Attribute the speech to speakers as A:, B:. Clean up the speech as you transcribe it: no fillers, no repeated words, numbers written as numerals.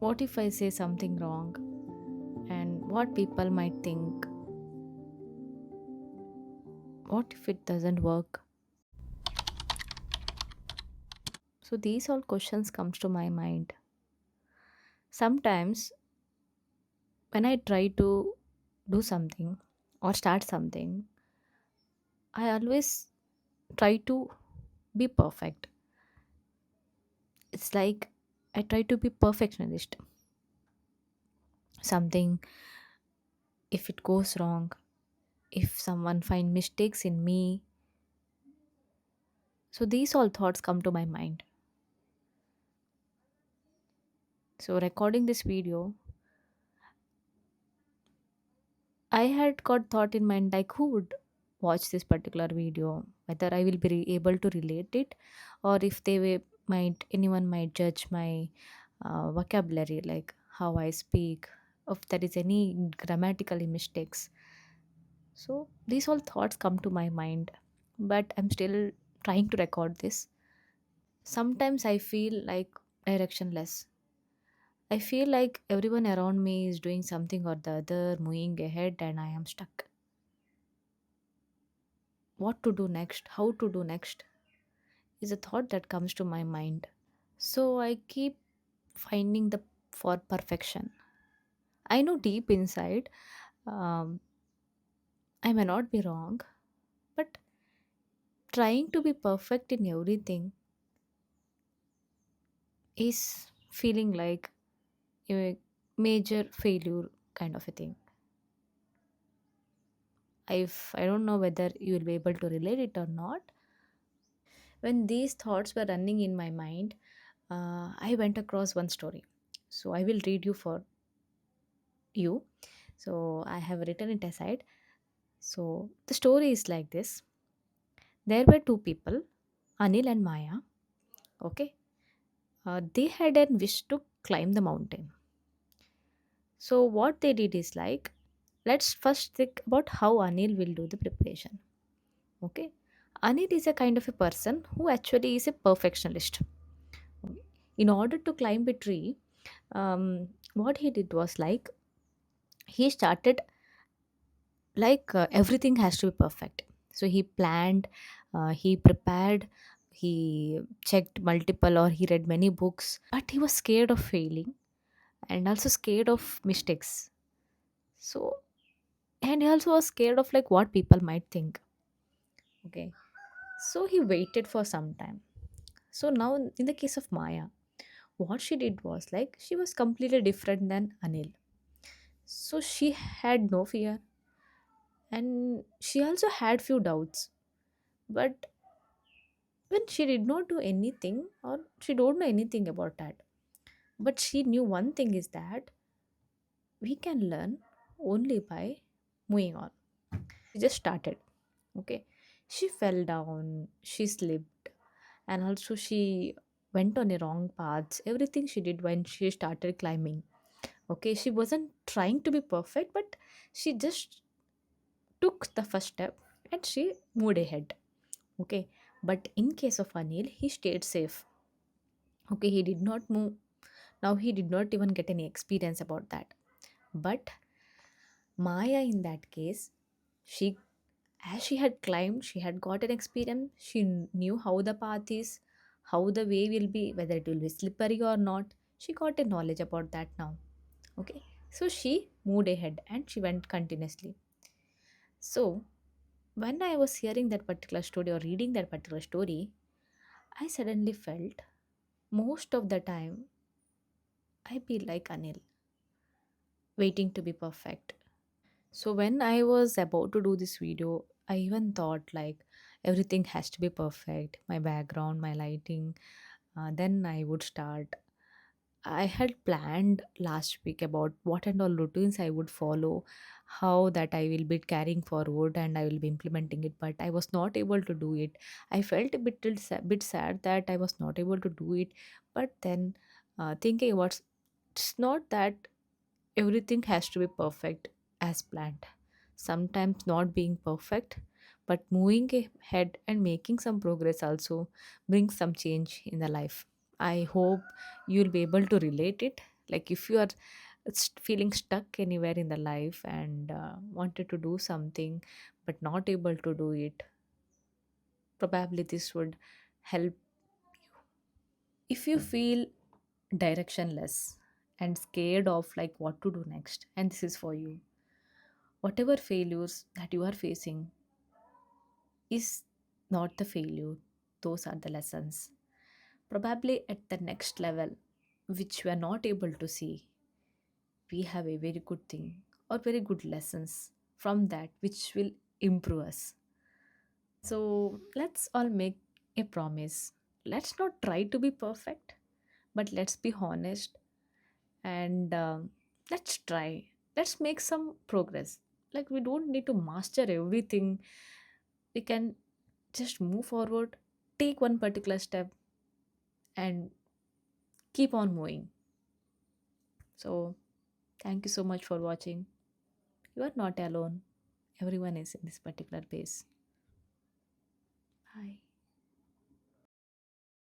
A: What if I say something wrong? And what people might think? What if it doesn't work? So these all questions comes to my mind. Sometimes when I try to do something or start something, I always try to be perfect. It's like I try to be perfectionist. Something, if it goes wrong, if someone find mistakes in me, so these all thoughts come to my mind. So recording this video, I had got thought in mind like who would watch this particular video, whether I will be able to relate it, or if they will, might anyone might judge my vocabulary, like how I speak, if there is any grammatically mistakes. So these all thoughts come to my mind, but I'm still trying to record this. Sometimes I feel like directionless. I feel like everyone around me is doing something or the other, moving ahead, and I am stuck. What to do next, how to do next is a thought that comes to my mind. So I keep finding the for perfection. I know deep inside, um, I may not be wrong, but trying to be perfect in everything is feeling like a major failure kind of a thing. I don't know whether you will be able to relate it or not. When these thoughts were running in my mind, I went across one story. So I will read you for you. So I have written it aside. So the story is like this. There were two people, Anil and Maya. Okay. They had a wish to climb the mountain. So what they did is like, let's first think about how Anil will do the preparation. Okay. Anil is a kind of a person who actually is a perfectionist. In order to climb a tree, what he did was like he started like everything has to be perfect. So he planned, he prepared, he checked multiple or he read many books, but he was scared of failing and also scared of mistakes. So, and he also was scared of like what people might think. Okay, so he waited for some time. So now in the case of Maya, what she did was like she was completely different than Anil. So she had no fear, and she also had few doubts, but when she did not do anything or she don't know anything about that, but she knew one thing is that we can learn only by moving on. She just started. Okay, she fell down, she slipped, and also she went on a wrong paths. Everything she did when she started climbing. Okay, she wasn't trying to be perfect, but she just took the first step and she moved ahead. Okay, but in case of Anil, he stayed safe. Okay, he did not move. Now he did not even get any experience about that. But Maya, in that case, she, as she had climbed, she had got an experience. She knew how the path is, how the way will be, whether it will be slippery or not. She got a knowledge about that now. Okay, so she moved ahead and she went continuously. So when I was hearing that particular story or reading that particular story, I suddenly felt most of the time I be like Anil, waiting to be perfect. So when I was about to do this video, I even thought like everything has to be perfect, my background, my lighting, then I would start. I had planned last week about what and all routines I would follow, how that I will be carrying forward and I will be implementing it, but I was not able to do it. I felt a bit sad that I was not able to do it, but then thinking about, it's not that everything has to be perfect as planned. Sometimes not being perfect, but moving ahead and making some progress also brings some change in the life. I hope you'll be able to relate it. Like if you are feeling stuck anywhere in the life and wanted to do something but not able to do it, probably this would help. If you feel directionless and scared of like what to do next, and this is for you, whatever failures that you are facing is not the failure, those are the lessons. Probably at the next level, which we are not able to see, we have a very good thing or very good lessons from that which will improve us. So let's all make a promise. Let's not try to be perfect, but let's be honest and let's try. Let's make some progress. Like we don't need to master everything. We can just move forward, take one particular step, and keep on moving. So thank you so much for watching. You are not alone. Everyone is in this particular pace.